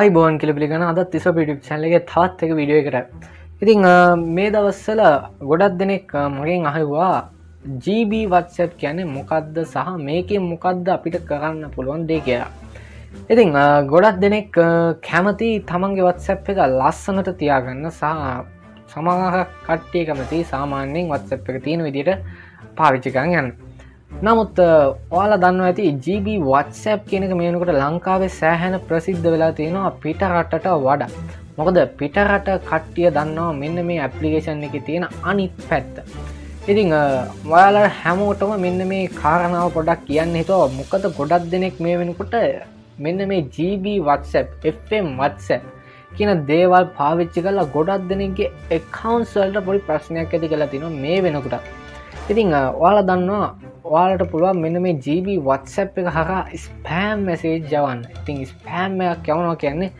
අයිබෝන් කියලා පිළිගන්න අදත් තිස YouTube channel එකේ තවත් එක වීඩියෝ එකකට. ඉතින් මේ දවස්වල ගොඩක් දෙනෙක් මගෙන් අහුවා GB WhatsApp කියන්නේ මොකක්ද සහ මේකෙන් මොකක්ද අපිට කරන්න පුළුවන් දේ කියලා. ඉතින් ගොඩක් දෙනෙක් කැමති තමන්ගේ WhatsApp එක ලස්සනට තියාගන්න සහ සමහර කට්ටිය කැමති සාමාන්‍යයෙන් WhatsApp එක තියෙන විදිහට පාවිච්චි කරන් යන්න. නමුත් ඔයාලා දන්නවා ඇති GB WhatsApp කියන එක මේ වෙනකොට ලංකාවේ සෑහෙන ප්‍රසිද්ධ වෙලා තියෙනවා පිට රටට වඩා. මොකද පිට රට කට්ටිය දන්නවා මෙන්න මේ ඇප්ලිකේෂන් එකේ තියෙන අනිත් පැත්ත. ඉතින් ඔයාලා හැමෝටම මෙන්න මේ කාරණාව පොඩ්ඩක් කියන්න හිතුවා. මොකද ගොඩක් දෙනෙක් මේ වෙනකොට මෙන්න මේ GB WhatsApp, FM WhatsApp කියන දේවල් පාවිච්චි කරලා ගොඩක් දෙනෙක්ගේ accounts වලට පොඩි ප්‍රශ්නයක් ඇති කරලා තිනවා මේ වෙනකොට. ඉතින් ඔයාලා දන්නවා ඔයාලට පුළුවන් මෙන්න මේ GB WhatsApp එක හරහා ස්පෑම් මැසේජ් යවන්න. ඉතින් ස්පෑම් එකක් යවනවා කියන්නේ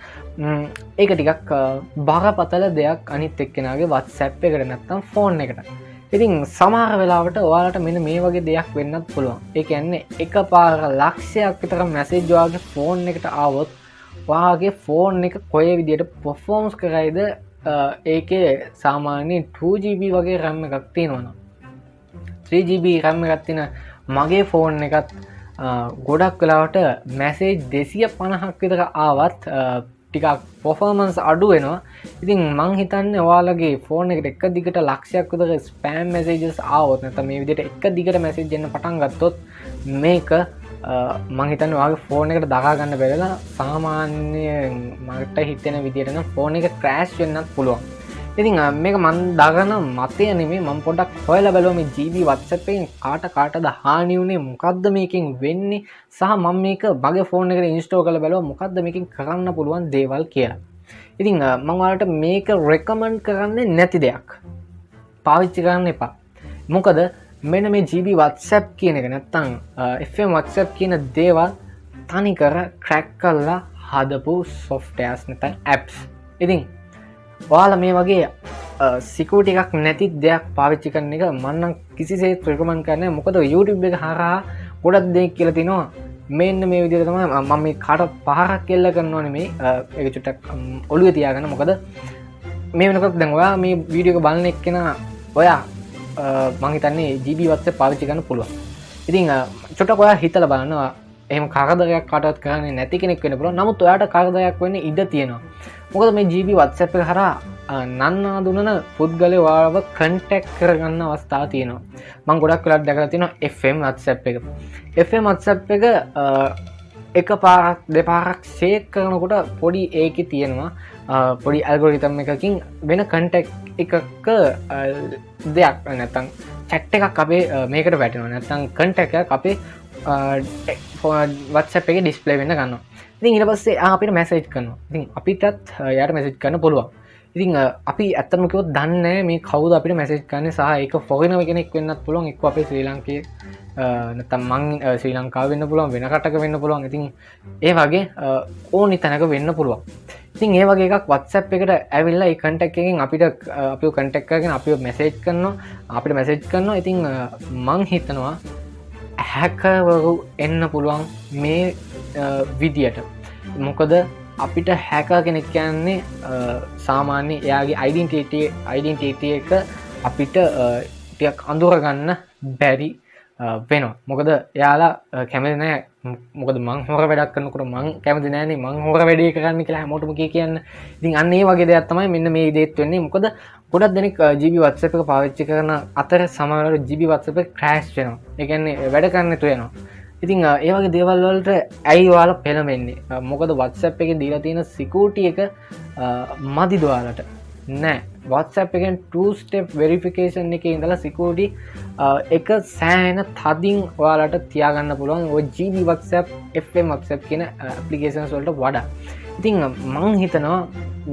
ඒක ටිකක් බරපතල දෙයක් අනිත් එක්කෙනාගේ WhatsApp එකට නැත්නම් ෆෝන් එකට. ඉතින් සමහර වෙලාවට ඔයාලට මෙන්න මේ වගේ දෙයක් වෙන්නත් පුළුවන්. ඒ කියන්නේ එකපාර ලක්ෂයක් විතර මැසේජ් ඔයාගේ ෆෝන් එකට ආවොත් ඔයාගේ ෆෝන් එක කොයි විදියට performance කරයිද ඒකේ සාමාන්‍යයෙන් 2GB වගේ RAM එකක් තියෙනවා. 3GB RAM එකක් තියෙන මගේ ෆෝන් එකත් ගොඩක් වෙලාවට මැසේජ් 250ක් විතර ආවත් ටිකක් performance අඩු වෙනවා. ඉතින් මං හිතන්නේ ඔයාලගේ ෆෝන් එකට එක දිගට ලක්ෂයක් විතර ස්පෑම් මැසේජස් ආවොත් නැත්නම් මේ විදිහට එක දිගට මැසේජ් එන්න පටන් ගත්තොත් මේක මං හිතන්නේ ඔයාගේ ෆෝන් එකට දරා ගන්න බැරිලා සාමාන්‍යයෙන් මට හිතෙන විදිහට නම් ෆෝන් එක ක්‍රෑෂ් වෙන්නත් පුළුවන්. ඉතින් මේක මන් දාගන්න මතය නෙමෙයි මම පොඩ්ඩක් හොයලා බැලුවා මේ GB WhatsApp එකෙන් කාටද හානි වුනේ මොකද්ද මේකෙන් වෙන්නේ සහ මම මේක මගේ ෆෝන් එකට ඉන්ස්ටෝල් කරලා බැලුවා මොකද්ද මේකෙන් කරන්න පුළුවන් දේවල් කියලා. ඉතින් මම ඔයාලට මේක රෙකමන්ඩ් කරන්නේ නැති දෙයක්. පාවිච්චි කරන්න එපා. මොකද මෙන්න මේ GB WhatsApp කියන එක නැත්තම් FM WhatsApp කියන දේවල් තනිකර ක්‍රැක් කරලා හදපු softwares නැත්නම් apps. ඉතින් ඔයාලා මේ වගේ සිකියුරිටි එකක් නැති දෙයක් පාවිච්චි කරන එක මම නම් කිසිසේත් රෙකමන්ඩ් කරන්නේ නැහැ. මොකද YouTube එක හරහා ගොඩක් දෙනෙක් කියලා තිනවා මෙන්න මේ විදිහට තමයි මම මේ කාට පහරක් එල්ල කරනවා නෙමෙයි. ඒක චුට්ටක් ඔළුවේ තියාගන්න. මොකද මේ වෙනකොට දැන් ඔයා මේ වීඩියෝ එක බලන එක්කෙනා ඔයා මම හිතන්නේ GB WhatsApp පාවිච්චි කරන්න පුළුවන්. ඉතින් චුට්ටක් ඔයා හිතලා බලන්න. එහෙම කරදරයක් කාටවත් කරන්නේ නැති කෙනෙක් වෙන්න පුළුවන්. නමුත් ඔයාට කරදරයක් වෙන්න ඉඩ තියෙනවා. මොකද මේ GB WhatsApp එක හරහා නන්නා දුන්නන පුද්ගලයෝ ඔයාලව කන්ටැක්ට් කරගන්න අවස්ථා තියෙනවා. මම ගොඩක් වෙලාවට දැකලා තියෙනවා FM WhatsApp එක. FM WhatsApp එක එකපාරක් දෙපාරක් ෂේක් කරනකොට පොඩි ඒකේ තියෙනවා පොඩි ඇල්ගොරිතම් එකකින් වෙන කන්ටැක්ට් එකක දෙයක් නැත්නම් chat එකක් අපේ මේකට වැටෙනවා. නැත්නම් කන්ටැක්ට් එකක් අපේ WhatsApp එකේ ඩිස්ප්ලේ වෙන්න ගන්නවා. ඉතින් ඊට පස්සේ අපිට මැසේජ් කරනවා. ඉතින් අපිටත් යාට මැසේජ් කරන්න පුළුවන්. ඉතින් අපි ඇත්තටම කිව්වොත් දන්නේ නැහැ මේ කවුද අපිට මැසේජ් කරන්නේ සහ ඒක ෆොරිනර් කෙනෙක් වෙන්නත් පුළුවන්. එක්ක අපේ ශ්‍රී ලංකේ නැත්නම් මං ශ්‍රී ලංකාව වෙන්න පුළුවන් වෙන රටක වෙන්න පුළුවන්. ඉතින් ඒ වගේ ඕනි තැනක වෙන්න පුළුවන්. ඉතින් ඒ වගේ එකක් WhatsApp එකට ඇවිල්ලා ඒ කන්ටැක්ට් එකෙන් අපිට අපිව කන්ටැක්ට් කරගෙන අපිව මැසේජ් කරනවා. අපිට මැසේජ් කරනවා. ඉතින් මං හිතනවා හැකර්වරු එන්න පුළුවන් මේ විදියට. මොකද අපිට හැකර් කෙනෙක් කියන්නේ සාමාන්‍ය එයාගේ ඩෙන්ටිටි එක අපිට ටිකක් අඳුරගන්න බැරි වෙනවා. මොකද එයාලා කැමති නැහැ. මොකද මං හොර වැඩක් කරනකොට මං කැමති නැහැනේ මං හොර වැඩේ කරන්න කියලා හැමෝටම කියන්න. ඉතින් අන්න ඒ වගේ දෙයක් තමයි මෙන්න මේ දේත් වෙන්නේ. මොකද ගොඩක් දෙනෙක් GB WhatsApp එක පාවිච්චි කරන අතර සමහරවල් GB WhatsApp එක ක්‍රෑෂ් වෙනවා. ඒ කියන්නේ වැඩ කරන්න නැතුව යනවා. ඉතින් ඒ වගේ දේවල් වලට ඇයි ඔයාලා පෙළඹෙන්නේ? මොකද WhatsApp එකේ දීලා තියෙන සිකියුරිටි එක මදිද ඔයාලට? නෑ. WhatsApp එකෙන් 2 step verification එකේ ඉඳලා සිකියුරිටි එක සෑහෙන තදින් ඔයාලට තියාගන්න පුළුවන් ඔය GB WhatsApp, FM WhatsApp කියන applications වලට වඩා. ඉතින් මම හිතනවා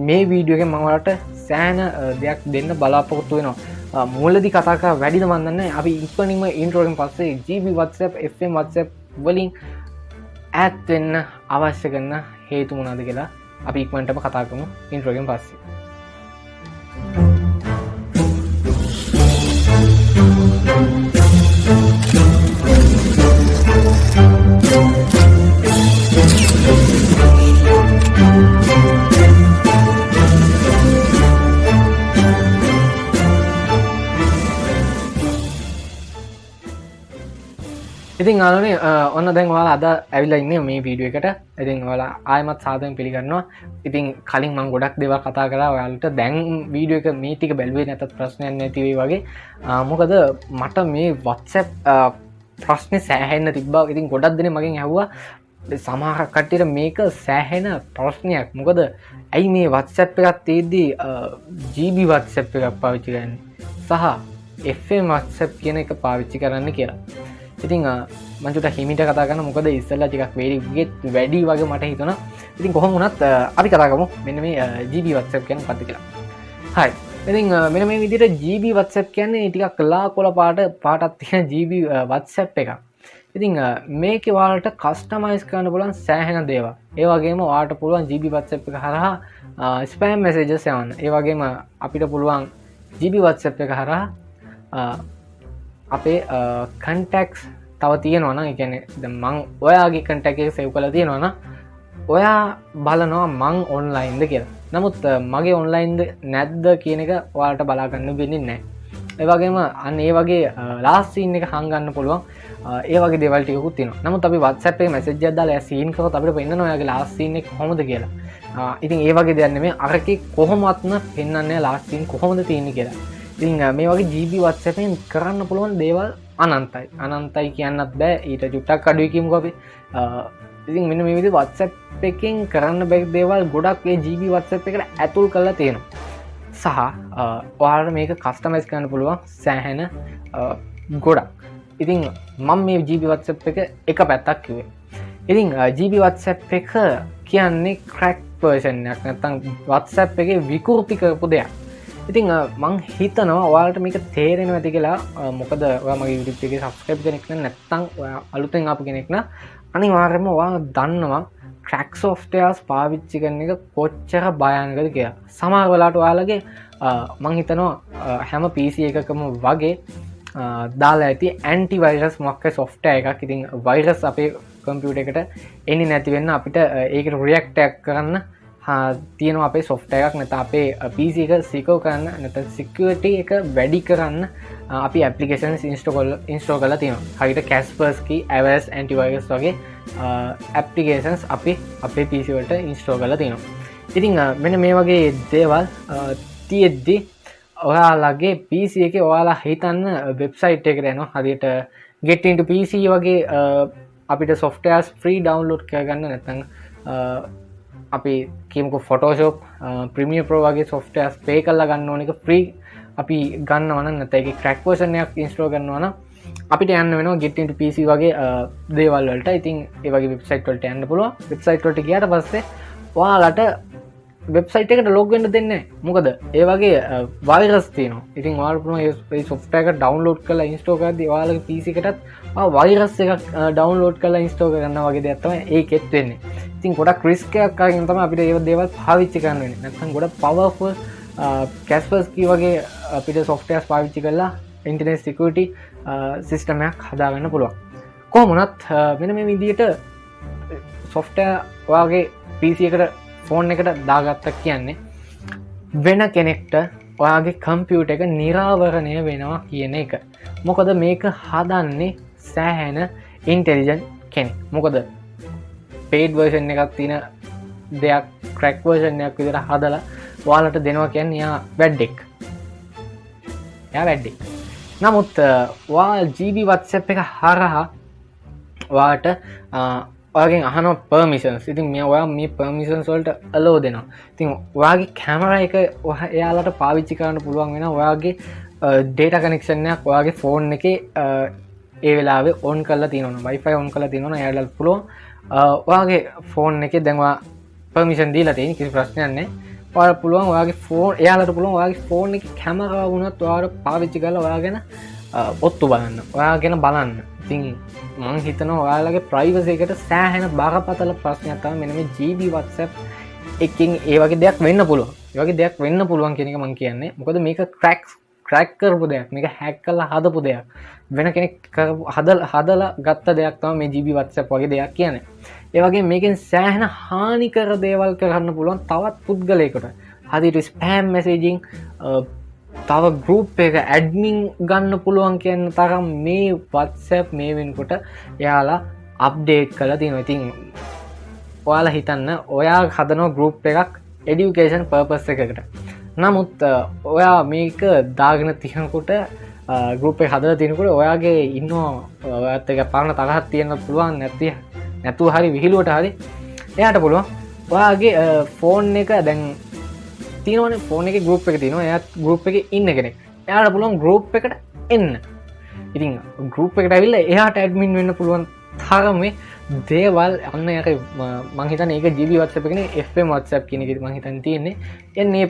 මේ වීඩියෝ එකෙන් මම ඔයාලට සෑහෙන දෙයක් දෙන්න බලාපොරොත්තු වෙනවා. මුලදී කතා කරා වැඩිද මන් දන්නේ නැහැ. අපි ඉක්මනින්ම ඉන්ට්‍රෝ එකෙන් පස්සේ GB WhatsApp, FM WhatsApp වලින් ඈත් වෙන්න අවශ්‍ය කරන හේතු මොනවද කියලා අපි ඉක්මනටම කතා කරමු ඉන්ට්‍රෝ එකෙන් පස්සේ. ඉතින් අනුනේ ඔන්න දැන් ඔයාලා අද ඇවිල්ලා ඉන්නේ මේ වීඩියෝ එකට. ඉතින් ඔයාලා ආයෙමත් සාදරයෙන් පිළිගන්නවා. ඉතින් කලින් මම ගොඩක් දේවල් කතා කරා ඔයාලට. දැන් වීඩියෝ එක මේ ටික බැලුවේ නැතත් ප්‍රශ්නයක් නැති වෙයි වගේ. මොකද මට මේ WhatsApp ප්‍රශ්නේ සෑහෙන්න තිබ්බා. ඉතින් ගොඩක් දෙනෙක් මගෙන් ඇහුවා සමහර කට්ටියට මේක සෑහෙන ප්‍රශ්නයක්. මොකද ඇයි මේ WhatsApp එකක් තියෙද්දි GB WhatsApp එකක් පාවිච්චි කරන්නේ සහ FM WhatsApp කියන එක පාවිච්චි කරන්න කියලා. ඉතින් මම චුට්ටක් හිමිට කතා කරන්න. මොකද ඉස්සෙල්ලා ටිකක් වැඩි වගේ මට හිතුණා. ඉතින් කොහොම වුණත් අපි කතා කරමු මෙන්න මේ GB WhatsApp කියන්නේ මොකක්ද කියලා. හරි. ඉතින් මෙන්න මේ විදිහට GB WhatsApp කියන්නේ ටිකක් ලා කොළ පාටක් තියෙන GB WhatsApp එකක්. ඉතින් මේකේ ඔයාලට කස්ටමයිස් කරන්න පුළුවන් සෑහෙන දේවල්. ඒ වගේම ඔයාලට පුළුවන් GB WhatsApp එක හරහා ස්පෑම් මැසේජස් යවන්න. ඒ වගේම අපිට පුළුවන් GB WhatsApp එක හරහා අපේ කන්ටැක්ස් තව තියෙනවා නම්, ඒ කියන්නේ දැන් මං ඔයාගේ කන්ටැක්ට් එක සේව් කරලා තියෙනවා නම් ඔයා බලනවා මං ඔන්ලයින්ද කියලා. නමුත් මගේ ඔන්ලයින්ද නැද්ද කියන එක ඔයාලට බලා ගන්න වෙන්නේ නැහැ. ඒ වගේම අන්න ඒ වගේ ලාස්ට් සීන් එක හංගන්න පුළුවන්. ඒ වගේ දේවල් ටිකකුත් තියෙනවා. නමුත් අපි WhatsApp එකේ මැසේජ් එකක් දාලා එයා සීන් කරොත් අපිට පෙන්නනවා ඔයාගේ ලාස්ට් සීන් එක කොහොමද කියලා. ඉතින් ඒ වගේ දෙයක් නෙමෙයි. අරකේ කොහොමත්ම පෙන්වන්නේ ලාස්ට් සීන් කොහොමද තියෙන්නේ කියලා. ඉතින් මේ වගේ GB WhatsApp එකෙන් කරන්න පුළුවන් දේවල් අනන්තයි. අනන්තයි කියන්නත් බෑ. ඊට චුට්ටක් අඩුයි කියමුකෝ අපි. ඉතින් මෙන්න මේ විදිහට WhatsApp එකෙන් කරන්න බැරි දේවල් ගොඩක් මේ GB WhatsApp එකට ඇතුල් කරලා තියෙනවා. සහ ඔයාලට මේක කස්ටමයිස් කරන්න පුළුවන් සෑහෙන ගොඩක්. ඉතින් මම මේ GB WhatsApp එක පැත්තක් කිව්වේ. ඉතින් GB WhatsApp එක කියන්නේ ක්‍රැක් version එකක්. නැත්නම් WhatsApp එකේ විකෘති කරපු දෙයක්. ඉතින් මං හිතනවා ඔයාලට මේක තේරෙනවා ඇති කියලා. මොකද ඔයා මගේ YouTube එකේ subscribe කෙනෙක් නැත්නම් ඔයා අලුතෙන් ආපු කෙනෙක් නම් අනිවාර්යයෙන්ම ඔයා දන්නවා ක්‍රැක් softwares පාවිච්චි කරන එක කොච්චර භයානකද කියලා. සමහර වෙලාවට ඔයාලගේ මං හිතනවා හැම PC එකකම වගේ දාලා ඇති ඇන්ටිවයිරස් මොකක් software එකක්. ඉතින් වෛරස් අපේ කම්පියුටර් එකට එන්නේ නැති වෙන්න අපිට ඒකට රියැක්ට් එකක් කරන්න තියෙනවා අපේ software එකක්. නැත්නම් අපේ PC එක secure කරන්න නැත්නම් security එක වැඩි කරන්න අපි applications install කරලා තියෙනවා. හරියට Kaspersky, Avast antivirus වගේ applications අපි අපේ PC වලට install කරලා තියෙනවා. ඉතින් මෙන්න මේ වගේ දේවල් තියෙද්දි ඔයාලගේ PC එකේ ඔයාලා හිතන්න වෙබ්සයිට් එකට යනවා. හරියට get into PC වගේ අපිට softwares free download කරගන්න. නැත්නම් අපි කියමුකෝ Photoshop, Premiere Pro වගේ softwares pay කරලා ගන්න ඕන එක free අපි ගන්නවා නම් නැත්නම් ඒකේ crack version එකක් install කරනවා නම් අපිට යන්න වෙනවා get into PC වගේ දේවල් වලට. ඉතින් ඒ වගේ වෙබ්සයිට් වලට යන්න පුළුවන්. වෙබ්සයිට් වලට ගියාට පස්සේ ඔයාලට වෙබ්සයිට් එකට ලොග් වෙන්න දෙන්නේ නැහැ. මොකද ඒ වගේ වෛරස් තියෙනවා. ඉතින් ඔයාලට පුළුවන් මේ software එක download කරලා install කරද්දී ඔයාලගේ PC එකටත් වෛරස් එකක් download කරලා install කරගන්නා වගේ දෙයක් තමයි ඒකෙත් වෙන්නේ. ඉතින් ගොඩක් risk එකක් අරගෙන තමයි අපිට මේ දේවල් පාවිච්චි කරන්න වෙන්නේ. නැත්නම් ගොඩක් powerful Kaspersky වගේ අපිට softwares පාවිච්චි කරලා internet security system එකක් හදාගන්න පුළුවන්. කොහොම වුණත් මෙන්න මේ විදිහට software ඔයාගේ PC එකට ෆෝන් එකට දාගත්තා කියන්නේ වෙන කෙනෙක්ට ඔයාගේ කම්පියුටර් එක නිරාවරණය වෙනවා කියන එක. මොකද මේක හදන්නේ සෑහෙන ඉන්ටෙලිජන්ට් කෙනෙක්. මොකද paid version එකක් තියෙන දෙයක් crack version එකක් විදිහට හදලා ඔයාලට දෙනවා කියන්නේ යා වැඩෙක්. නමුත් ඔයා GB WhatsApp එක හරහා ඔයාට ඔයාගෙන් අහනවා permissions. ඉතින් ඔයා මේ permissions වලට allow දෙනවා. ඉතින් ඔයාගේ කැමරා එක එයාලට පාවිච්චි කරන්න පුළුවන් වෙනවා. ඔයාගේ data connection එකක් ඔයාගේ phone එකේ ඒ වෙලාවේ on කරලා තියෙනවා. Wi-Fi on කරලා තියෙනවා. එයාලට පුළුවන් ඔයාගේ phone එකේ දැන් ඔයා permission දීලා තියෙන කිසි ප්‍රශ්නයක් නැහැ. ඔයාලට පුළුවන් ඔයාගේ phone එයාලට පුළුවන් ඔයාගේ phone එකේ කැමරාව වුණත් ඔයාලට පාවිච්චි කරලා ඔයා ගැන ඔත්තු බලන්න. ඔයා ගැන බලන්න. ඉතින් මං හිතනවා ඔයාලගේ ප්‍රයිවසි එකට සෑහෙන බරපතල ප්‍රශ්නයක් තමයි මෙන්න මේ GB WhatsApp එකකින් ඒ වගේ දෙයක් වෙන්න පුළුවන්. ඒ වගේ දෙයක් වෙන්න පුළුවන් කියන එක මං කියන්නේ. මොකද මේක ක්‍රැක් කරපු දෙයක්. මේක හැක් කරලා හදපු දෙයක්. වෙන කෙනෙක් හදලා ගත්ත දෙයක් තමයි මේ GB WhatsApp වගේ දෙයක් කියන්නේ. ඒ වගේම මේකෙන් සෑහෙන හානිකර දේවල් කරන්න පුළුවන් තවත් පුද්ගලයෙකුට. හදිට ස්පෑම් මැසේජින් තව ගෲප් එක ඇඩ්මින් ගන්න පුළුවන් කියන තරම් මේ WhatsApp මේ වෙනකොට එයාලා අප්ඩේට් කරලා තියෙනවා. ඉතින් ඔයාලා හිතන්න ඔයා හදනවා ගෲප් එකක් এডুকেෂන් පර්පස් එකකට. නමුත් ඔයා මේක දාගෙන තියනකොට ගෲප් එක හදලා තිනකොට ඔයාගේ ඉන්නවා ඔයත් එක පරණ තරහක් තියෙන්න පුළුවන් නැතුව හරි විහිළුවට හරි එයාට පුළුවන් ඔයාගේ ෆෝන් එක දැන් තියෙනවනේ ෆෝන් එකේ ගෲප් එක තියෙනවා එයාත් ගෲප් එකේ ඉන්න කෙනෙක් එයාට පුළුවන් ගෲප් එකට එන්න. ඉතින් ගෲප් එකට ඇවිල්ලා එයාට ඇඩ්මින් වෙන්න පුළුවන් තරමේ දේවල් අන්න යාක මං හිතන්නේ ඒක GB WhatsApp එකනේ FM WhatsApp කියන එක මං හිතන්නේ තියෙන්නේ එන්නේ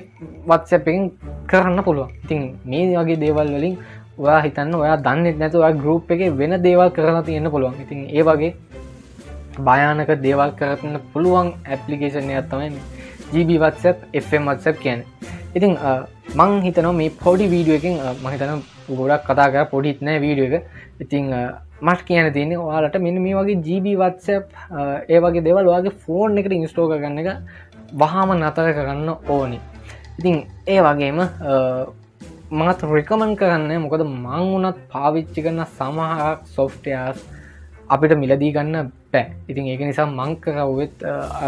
WhatsApp එකෙන් කරන්න පුළුවන්. ඉතින් මේ වගේ දේවල් වලින් ඔයා හිතන්න ඔයා දන්නේ නැතුව ඔයා ගෲප් එකේ වෙන දේවල් කරලා තියෙන්න පුළුවන්. ඉතින් ඒ වගේ භයානක දේවල් කරන්න පුළුවන් ඇප්ලිකේෂන් එකක් තමයි මේ GB WhatsApp FM WhatsApp කියන්නේ. ඉතින් මං හිතනවා මේ පොඩි වීඩියෝ එකෙන් මං හිතනවා ගොඩක් කතා කරලා පොඩිත් නෑ වීඩියෝ එක. ඉතින් මට කියන්න තියෙන්නේ ඔයාලට මෙන්න මේ වගේ GB WhatsApp ඒ වගේ දේවල් ඔයාගේ ෆෝන් එකට ඉන්ස්ටෝල් කරගන්න එක වහාම නතර කරන්න ඕනේ. ඉතින් ඒ වගේම මමත් රෙකමන්ඩ් කරන්නේ මොකද මං උනත් පාවිච්චි කරන සමහරක් සොෆ්ට්වෙයාර්ස් අපිට මිලදී ගන්න බෑ. ඉතින් ඒක නිසා මං කරවුවෙත්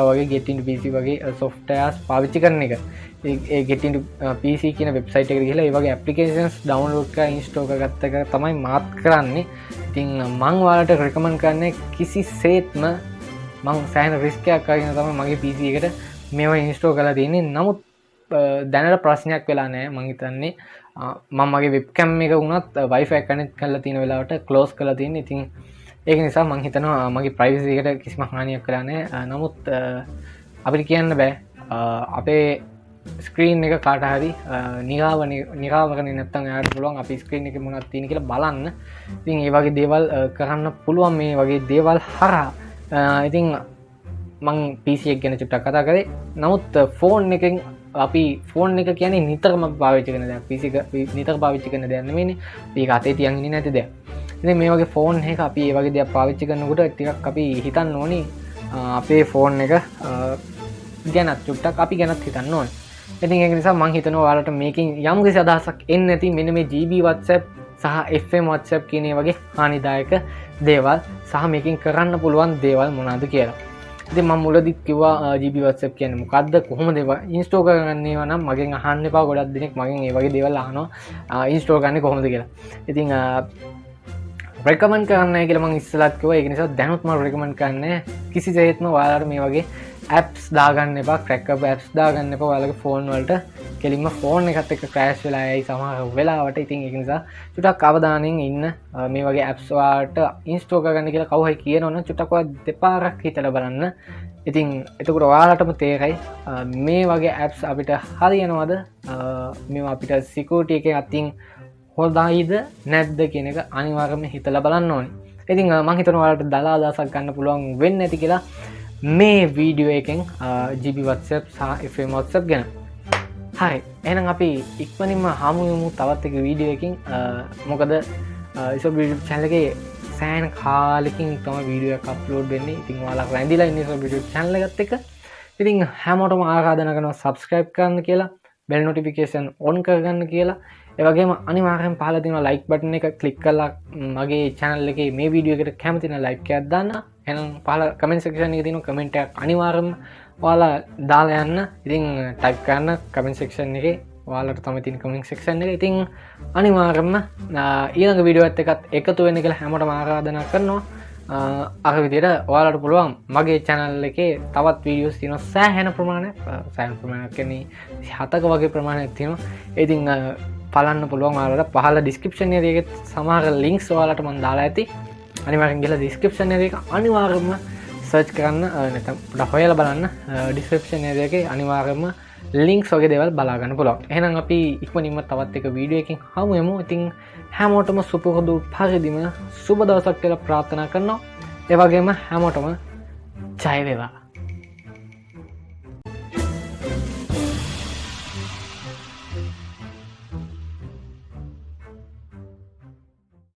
වගේ get into PC වගේ සොෆ්ට්වෙයාර්ස් පාවිච්චි කරන එක. ඒ get into PC කියන වෙබ්සයිට් එකට ගිහලා ඒ වගේ ඇප්ලිකේෂන්ස් ඩවුන්ලෝඩ් කරලා ඉන්ස්ටෝල් කරගත්ත එක තමයි මාත් කරන්නේ. ඉතින් මං ඔයාලට රෙකමන්ඩ් කරන්නේ කිසිසේත්ම මං සෑහෙන රිස්ක් එකක් අරගෙන තමයි මගේ PC එකට මේවා ඉන්ස්ටෝල් කරලා තියෙන්නේ. නමුත් දැනට ප්‍රශ්නයක් වෙලා නැහැ. මං හිතන්නේ මම මගේ වෙබ්කැම් එක වුණත් Wi-Fi කනෙක්ට් කරලා තියෙන වෙලාවට ක්ලෝස් කරලා තියෙන්නේ. ඉතින් ඒක නිසා මං හිතනවා මගේ ප්‍රයිවසි එකට කිසිම හානියක් වෙලා නැහැ. නමුත් අපිට කියන්න බෑ අපේ ස්ක්‍රීන් එක කාට හරි නිරාවරණය නැත්තම් එයාට පුළුවන් අපි ස්ක්‍රීන් එකේ මොනවද තියෙන කියලා බලන්න. ඉතින් ඒ වගේ දේවල් කරන්න පුළුවන් මේ වගේ දේවල් හරහා. ඉතින් මං PC එක ගැන චුට්ටක් කතා කරේ. නමුත් ෆෝන් එකෙන් අපි ෆෝන් එක කියන්නේ නිතරම පාවිච්චි කරන දෙයක්. PC එක නිතර පාවිච්චි කරන දෙයක් නෙමෙයිනේ. මේක අතේ තියන් ඉන්නේ නැති දෙයක්. ඉතින් මේ වගේ ෆෝන් එක අපි ඒ වගේ දේවල් පාවිච්චි කරනකොට ටිකක් අපි හිතන්න ඕනේ අපේ ෆෝන් එක ගැන චුට්ටක් අපි ගැනත් හිතන්න ඕනේ. ඉතින් ඒක නිසා මම හිතනවා ඔයාලට මේකෙන් යම් කිසි අදහසක් එන්නේ නැති මෙන්න මේ GB WhatsApp සහ FM WhatsApp කියන මේ වගේ හානිදායක දේවල් සහ මේකෙන් කරන්න පුළුවන් දේවල් මොනවද කියලා. ඉතින් මම මුලදිත් කිව්වා GB WhatsApp කියන්නේ මොකද්ද කොහොමද ඒවා ඉන්ස්ටෝල් කරගන්නේවා නම් මගෙන් අහන්න එපා. ගොඩක් දෙනෙක් මගෙන් මේ වගේ දේවල් අහනවා ඉන්ස්ටෝල් කරන්නේ කොහොමද කියලා. ඉතින් රෙකමන්ඩ් කරන්නයි කියලා මම ඉස්සෙල්ලාත් කිව්වා. ඒක නිසා දැනුත් මම රෙකමන්ඩ් කරන්නේ කිසිසේත්ම ඔයාලට මේ වගේ apps දාගන්න එපා. cracker apps දාගන්න එපා. ඔයාලගේ ෆෝන් වලට කෙලින්ම ෆෝන් එකත් එක්ක crash වෙලා යයි සමහර වෙලාවට. ඉතින් ඒක නිසා චුට්ටක් අවධානයෙන් ඉන්න. මේ වගේ apps වලට install කරගන්න කියලා කවුරු හරි කියනවනම් චුට්ටක් ඔයා දෙපාරක් හිතලා බලන්න. ඉතින් එතකොට ඔයාලටම තේරෙයි මේ වගේ apps අපිට හරියනවද? මේවා අපිට security එකෙන් අතින් හොඳයිද නැද්ද කියන එක අනිවාර්යයෙන්ම හිතලා බලන්න ඕනේ. ඉතින් මම හිතනවා ඔයාලට දලා අදහසක් ගන්න පුළුවන් වෙන්නේ නැති කියලා මේ වීඩියෝ එකෙන් GB WhatsApp සහ FM WhatsApp ගැන. හරි. එහෙනම් අපි ඉක්මනින්ම හමු වෙමු තවත් එක වීඩියෝ එකකින්. මොකද ඉසොබ් YouTube channel එකේ සෑහෙන කාලෙකින් තමයි වීඩියෝ එකක් අප්ලෝඩ් වෙන්නේ. ඉතින් ඔයාලා රැඳිලා ඉන්නේ ඉසොබ් YouTube channel එකත් එක්ක. ඉතින් හැමෝටම ආරාධනා කරනවා subscribe කරන්න කියලා, bell notification on කරගන්න කියලා. ඒ වගේම අනිවාර්යෙන් පහළ තියෙන like button එක click කරලා මගේ channel එකේ මේ වීඩියෝ එකට කැමති නම් like එකක් දාන්න. එහෙනම් පහළ comment section එකේ තියෙන comment එකක් අනිවාර්යෙන්ම ඔයාලා දාලා යන්න. ඉතින් type කරන්න comment section එකේ ඔයාලට තමයි තියෙන comment section එක. ඉතින් අනිවාර්යෙන්ම ඊළඟ වීඩියෝ එකත් එකතු වෙන්න කියලා හැමෝටම ආරාධනා කරනවා. අර විදිහට ඔයාලට පුළුවන් මගේ channel එකේ තවත් වීඩියෝස් තියෙනවා සෑහෙන ප්‍රමාණයක්. සෑහෙන ප්‍රමාණයක් කියන්නේ 7ක වගේ ප්‍රමාණයක් තියෙනවා. ඉතින් බලන්න පුළුවන් ඔයාලට පහළ description එකේ සමහර links ඔයාලට මම දාලා ඇති. අනිවාර්යෙන් ගිහලා description එකේ අනිවාර්යෙන්ම search කරන්න නැත්නම් පොඩ්ඩක් හොයලා බලන්න description එකේ අනිවාර්යෙන්ම links වගේ දේවල් බලා ගන්න පුළුවන්. එහෙනම් අපි ඉක්මනින්ම තවත් එක වීඩියෝ එකකින් හමු වෙමු. ඉතින් හැමෝටම සුපුරුදු පරිදිම සුබ දවසක් කියලා ප්‍රාර්ථනා කරනවා. ඒ වගේම හැමෝටම ජය වේවා.